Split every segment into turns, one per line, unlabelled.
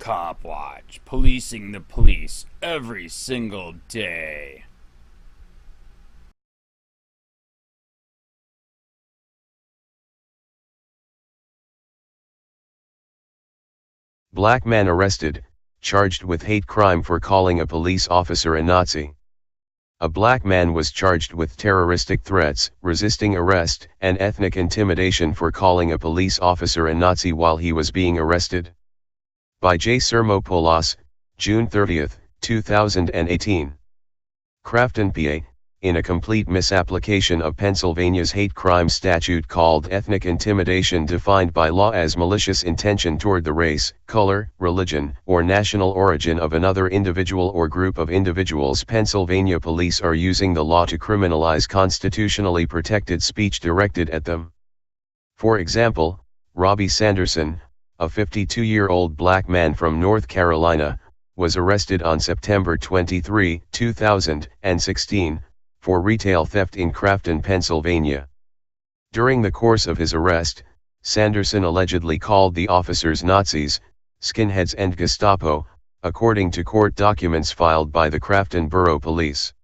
COPWATCH, policing the police every single day.
Black man arrested, charged with hate crime for calling a police officer a Nazi. A black man was charged with terroristic threats, resisting arrest, and ethnic intimidation for calling a police officer a Nazi while he was being arrested. By J. Sermopoulos, June 30, 2018. Crafton, PA, in a complete misapplication of Pennsylvania's hate crime statute called ethnic intimidation, defined by law as malicious intention toward the race, color, religion, or national origin of another individual or group of individuals. Pennsylvania police are using the law to criminalize constitutionally protected speech directed at them. For example, Robbie Sanderson, a 52-year-old black man from North Carolina, was arrested on September 23, 2016, for retail theft in Crafton, Pennsylvania. During the course of his arrest, Sanderson allegedly called the officers Nazis, skinheads and Gestapo, according to court documents filed by the Crafton Borough Police.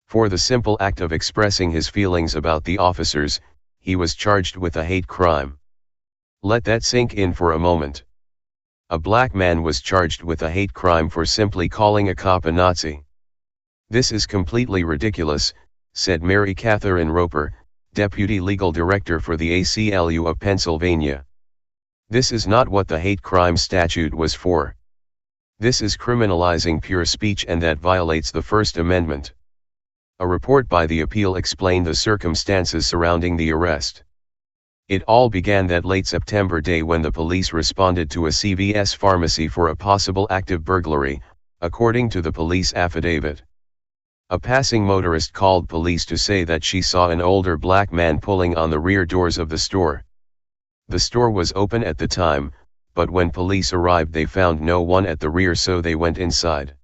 For the simple act of expressing his feelings about the officers, he was charged with a hate crime. Let that sink in for a moment. A black man was charged with a hate crime for simply calling a cop a Nazi. "This is completely ridiculous," said Mary Catherine Roper, Deputy Legal Director for the ACLU of Pennsylvania. "This is not what the hate crime statute was for. This is criminalizing pure speech, and that violates the First Amendment." A report by the Appeal explained the circumstances surrounding the arrest. It all began that late September day when the police responded to a CVS pharmacy for a possible active burglary, according to the police affidavit. A passing motorist called police to say that she saw an older black man pulling on the rear doors of the store. The store was open at the time, but when police arrived they found no one at the rear, so they went inside.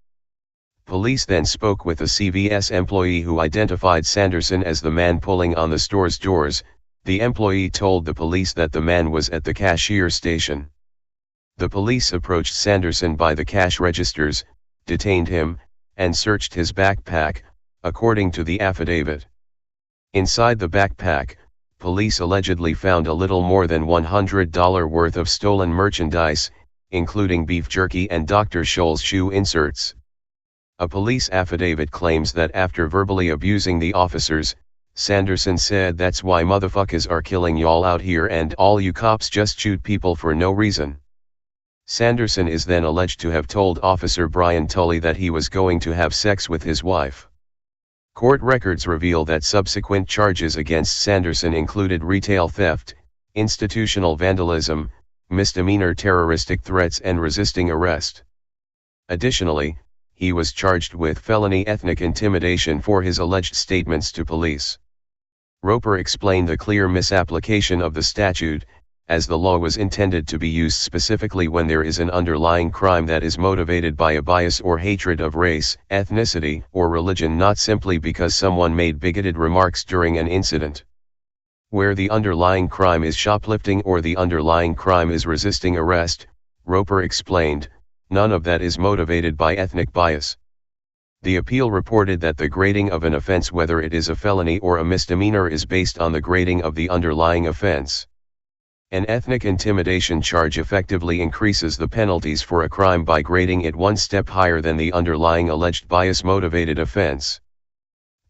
Police then spoke with a CVS employee who identified Sanderson as the man pulling on the store's doors. The employee told the police that the man was at the cashier station. The police approached Sanderson by the cash registers, detained him, and searched his backpack, according to the affidavit. Inside the backpack, police allegedly found a little more than $100 worth of stolen merchandise, including beef jerky and Dr. Scholl's shoe inserts. A police affidavit claims that after verbally abusing the officers, Sanderson said, "That's why motherfuckers are killing y'all out here, and all you cops just shoot people for no reason." Sanderson is then alleged to have told Officer Brian Tully that he was going to have sex with his wife. Court records reveal that subsequent charges against Sanderson included retail theft, institutional vandalism, misdemeanor terroristic threats, and resisting arrest. Additionally, he was charged with felony ethnic intimidation for his alleged statements to police. Roper explained the clear misapplication of the statute, as the law was intended to be used specifically when there is an underlying crime that is motivated by a bias or hatred of race, ethnicity, or religion, not simply because someone made bigoted remarks during an incident. Where the underlying crime is shoplifting or the underlying crime is resisting arrest, Roper explained, none of that is motivated by ethnic bias. The Appeal reported that the grading of an offense, whether it is a felony or a misdemeanor, is based on the grading of the underlying offense. An ethnic intimidation charge effectively increases the penalties for a crime by grading it one step higher than the underlying alleged bias-motivated offense.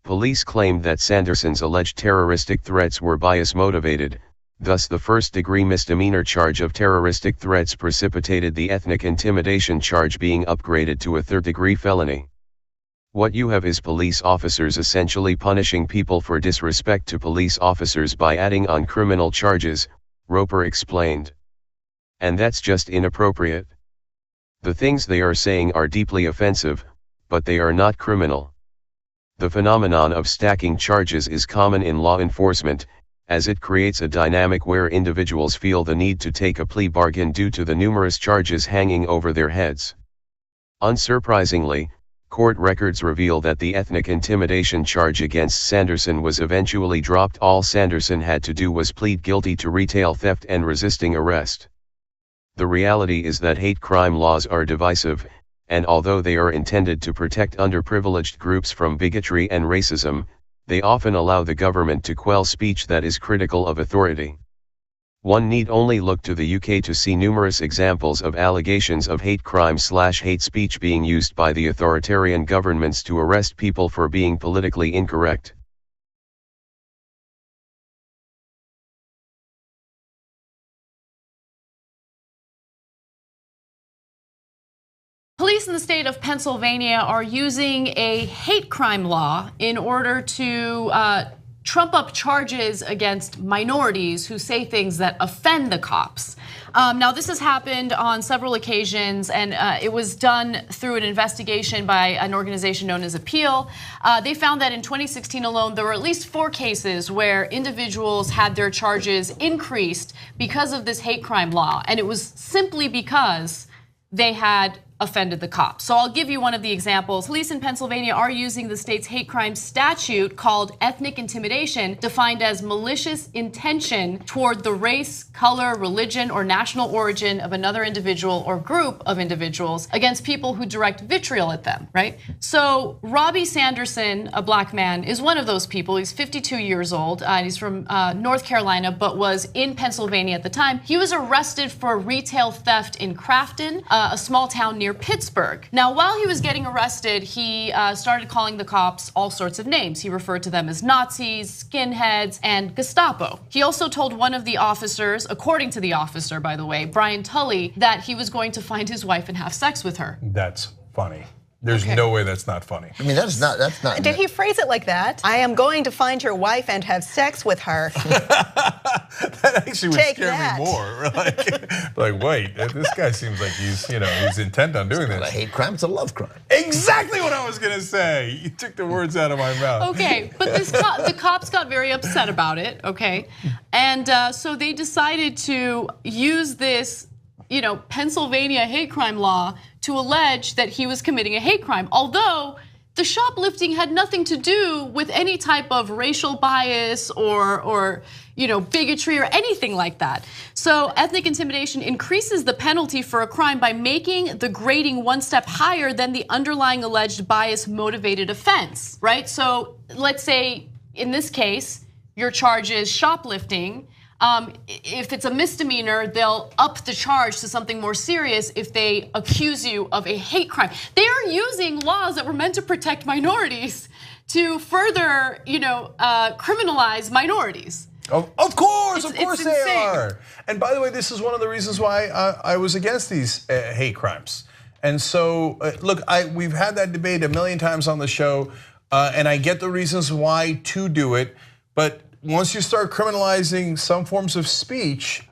Police claimed that Sanderson's alleged terroristic threats were bias-motivated, thus the first-degree misdemeanor charge of terroristic threats precipitated the ethnic intimidation charge being upgraded to a third-degree felony. What you have is police officers essentially punishing people for disrespect to police officers by adding on criminal charges, Roper explained. And that's just inappropriate. The things they are saying are deeply offensive, but they are not criminal. The phenomenon of stacking charges is common in law enforcement, as it creates a dynamic where individuals feel the need to take a plea bargain due to the numerous charges hanging over their heads. Unsurprisingly, court records reveal that the ethnic intimidation charge against Sanderson was eventually dropped. All Sanderson had to do was plead guilty to retail theft and resisting arrest. The reality is that hate crime laws are divisive, and although they are intended to protect underprivileged groups from bigotry and racism, they often allow the government to quell speech that is critical of authority. One need only look to the UK to see numerous examples of allegations of hate crime/hate speech being used by the authoritarian governments to arrest people for being politically incorrect.
Police in the state of Pennsylvania are using a hate crime law in order to trump up charges against minorities who say things that offend the cops. Now, this has happened on several occasions, and it was done through an investigation by an organization known as Appeal. They found that in 2016 alone, there were at least 4 cases where individuals had their charges increased because of this hate crime law, and it was simply because they had offended the cops. So I'll give you one of the examples. Police in Pennsylvania are using the state's hate crime statute called ethnic intimidation, defined as malicious intention toward the race, color, religion, or national origin of another individual or group of individuals against people who direct vitriol at them, right? So Robbie Sanderson, a black man, is one of those people. He's 52 years old, and he's from North Carolina, but was in Pennsylvania at the time. He was arrested for retail theft in Crafton, a small town near Pittsburgh. Now, while he was getting arrested, he started calling the cops all sorts of names. He referred to them as Nazis, skinheads, and Gestapo. He also told one of the officers, according to the officer, by the way, Brian Tully, that he was going to find his wife and have sex with her.
That's funny. There's no way that's not funny.
I mean, that's not.
Did he phrase it like that? I am going to find your wife and have sex with her.
That actually would
Take
scare
that.
me more. Like, wait, this guy seems like he's intent on doing
It's
this.
not a hate crime, it's a love crime.
Exactly what I was gonna say. You took the words out of my mouth.
Okay, but the cops got very upset about it, okay? And so they decided to use this, Pennsylvania hate crime law to allege that he was committing a hate crime, although the shoplifting had nothing to do with any type of racial bias or bigotry or anything like that. So ethnic intimidation increases the penalty for a crime by making the grading one step higher than the underlying alleged bias motivated offense, right? So let's say in this case, your charge is shoplifting. If it's a misdemeanor, they'll up the charge to something more serious if they accuse you of a hate crime. They are using laws that were meant to protect minorities to further, criminalize minorities.
Of course
It's
they
insane.
are. And by the way, this is one of the reasons why I was against these hate crimes. And so, look, we've had that debate a million times on the show, and I get the reasons why to do it, but once you start criminalizing some forms of speech,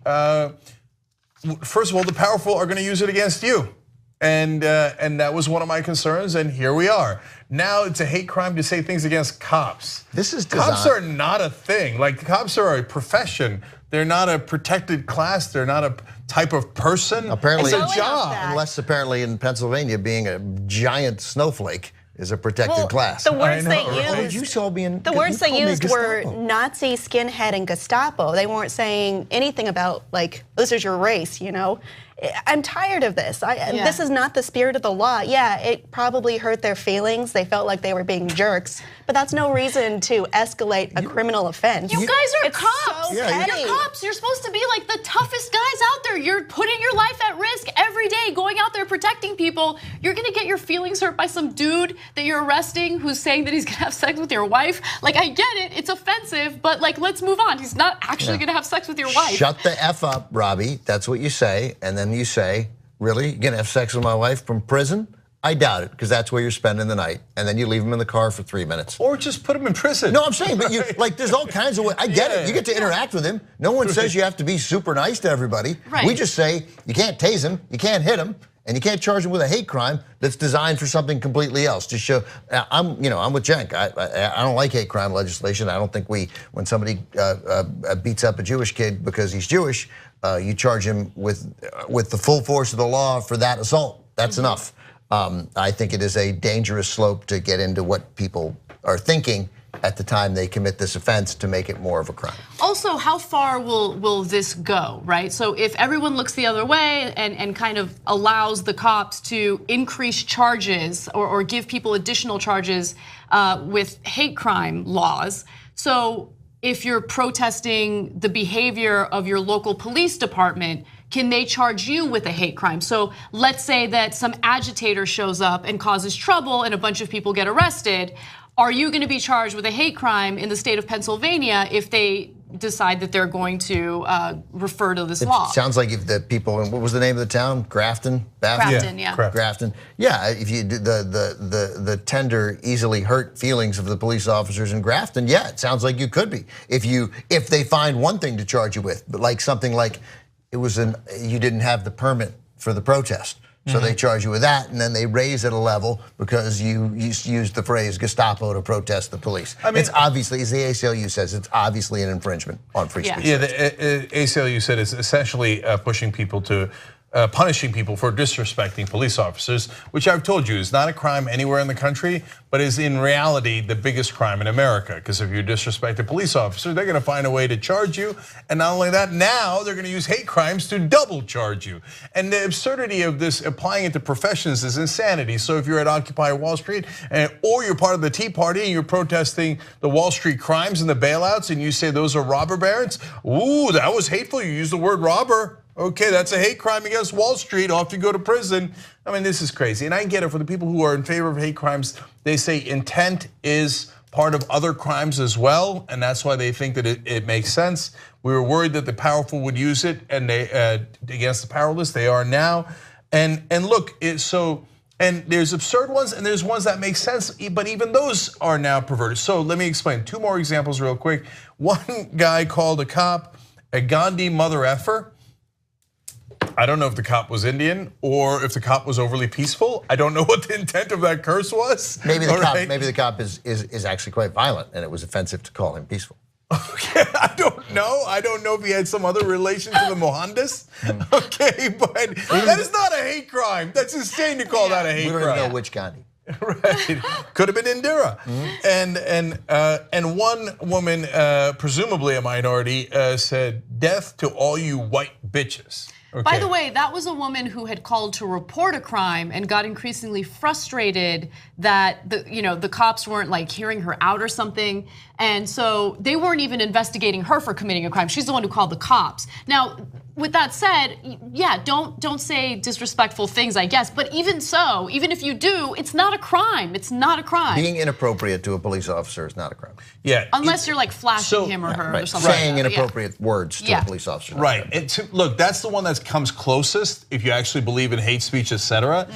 first of all, the powerful are gonna use it against you. And that was one of my concerns, and here we are. Now it's a hate crime to say things against cops. Cops are not a thing. Like, cops are a profession. They're not a protected class. They're not a type of person.
Apparently,
it's a job.
Unless apparently in Pennsylvania, being a giant snowflake is a protected class.
The words they used were Nazi, skinhead, and Gestapo. They weren't saying anything about like, this is your race, I'm tired of this. This is not the spirit of the law. Yeah, it probably hurt their feelings. They felt like they were being jerks, but that's no reason to escalate a criminal offense.
You guys are cops.
So
You're cops. You're supposed to be like the toughest guys out there. You're putting your life at risk every day, going out there protecting people. You're gonna get your feelings hurt by some dude that you're arresting who's saying that he's gonna have sex with your wife. Like, I get it, it's offensive, but like, let's move on. He's not actually gonna have sex with your wife.
Shut the F up, Robbie. That's what you say, and then you say, really, you're gonna have sex with my wife from prison? I doubt it, because that's where you're spending the night, and then you leave him in the car for 3 minutes.
Or just put him in prison.
No, I'm saying, but there's all kinds of ways. I get it. You get to interact with him. No one says you have to be super nice to everybody.
Right.
We just say you can't tase him, you can't hit him, and you can't charge him with a hate crime that's designed for something completely else. To show, I'm with Cenk. I don't like hate crime legislation. I don't think when somebody beats up a Jewish kid because he's Jewish, you charge him with the full force of the law for that assault. That's enough. I think it is a dangerous slope to get into what people are thinking at the time they commit this offense to make it more of a crime.
Also, how far will this go, right? So if everyone looks the other way and kind of allows the cops to increase charges or give people additional charges with hate crime laws, so if you're protesting the behavior of your local police department, can they charge you with a hate crime? So let's say that some agitator shows up and causes trouble and a bunch of people get arrested. Are you going to be charged with a hate crime in the state of Pennsylvania if they decide that they're going to refer to this law?
It sounds like if the people, what was the name of the town? Grafton?
Grafton, yeah.
Grafton. Yeah, if you the tender, easily hurt feelings of the police officers in Grafton, yeah, it sounds like you could be. If they find one thing to charge you with, but like something like you didn't have the permit for the protest. So they charge you with that, and then they raise it a level because you used the phrase Gestapo to protest the police. I mean, it's obviously, as the ACLU says, it's obviously an infringement on free speech.
Yeah, the ACLU said it's essentially pushing people to punishing people for disrespecting police officers, which I've told you is not a crime anywhere in the country, but is in reality the biggest crime in America. Because if you disrespect a police officer, they're gonna find a way to charge you. And not only that, now they're gonna use hate crimes to double charge you. And the absurdity of this, applying it to professions, is insanity. So if you're at Occupy Wall Street, or you're part of the Tea Party and you're protesting the Wall Street crimes and the bailouts, and you say those are robber barons, ooh, that was hateful, you use the word robber. Okay, that's a hate crime against Wall Street, off you go to prison. I mean, this is crazy. And I get it, for the people who are in favor of hate crimes, they say intent is part of other crimes as well, and that's why they think that it makes sense. We were worried that the powerful would use it and they against the powerless. They are now. And look, and there's absurd ones and there's ones that make sense, but even those are now perverted. So let me explain. 2 more examples real quick. One guy called a cop a Gandhi mother effer. I don't know if the cop was Indian or if the cop was overly peaceful. I don't know what the intent of that curse was.
Maybe the cop is actually quite violent, and it was offensive to call him peaceful.
Okay, I don't know. I don't know if he had some other relation to the Mohandas. Okay, but that is not a hate crime. That's insane to call that a hate crime.
We don't even know which Gandhi.
Right, could have been Indira. And one woman, presumably a minority, said, "Death to all you white bitches." Okay.
By the way, that was a woman who had called to report a crime and got increasingly frustrated that the cops weren't like hearing her out or something, and so they weren't even investigating her for committing a crime. She's the one who called the cops. Now, with that said, yeah, don't say disrespectful things, I guess. But even so, even if you do, it's not a crime. It's not a crime.
Being inappropriate to a police officer is not a crime.
Yeah.
Unless you're like flashing him or her or something.
Saying inappropriate words to a police officer.
Right. And look, that's the one that comes closest if you actually believe in hate speech, etc.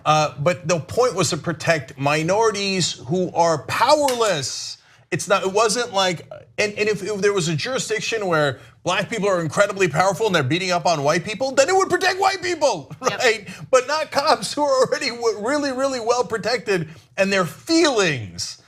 But the point was to protect minorities who are powerless. It wasn't like, and if there was a jurisdiction where black people are incredibly powerful and they're beating up on white people, then it would protect white people, right? Yep. But not cops who are already really, really well protected and their feelings.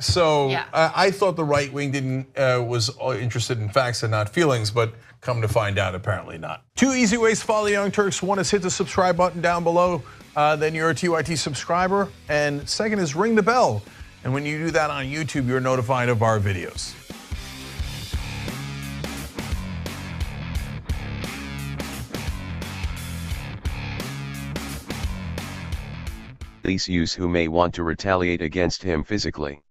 So I thought the right wing was interested in facts and not feelings, but come to find out, apparently not. 2 easy ways to follow the Young Turks. One is hit the subscribe button down below, then you're a TYT subscriber. And second is ring the bell. And when you do that on YouTube, you're notified of our videos.
Police use who may want to retaliate against him physically.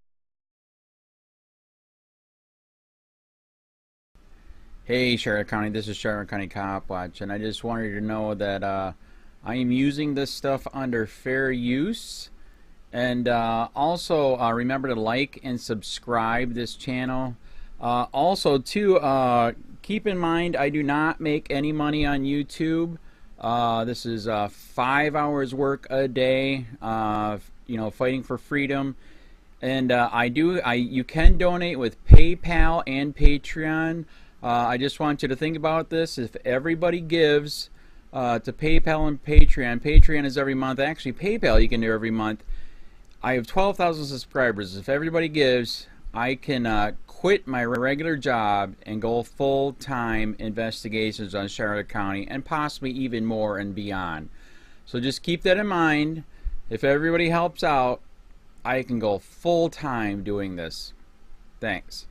Hey Charlotte County, this is Charlotte County COPWATCH, and I just wanted you to know that I am using this stuff under fair use. And also remember to like and subscribe this channel. Also too, keep in mind I do not make any money on YouTube. This is 5 hours work a day, fighting for freedom. And you can donate with PayPal and Patreon. I just want you to think about this. If everybody gives to PayPal and Patreon, Patreon is every month. Actually, PayPal you can do every month. I have 12,000 subscribers. If everybody gives, I can quit my regular job and go full-time investigations on Charlotte County and possibly even more and beyond. So just keep that in mind. If everybody helps out, I can go full time doing this. Thanks.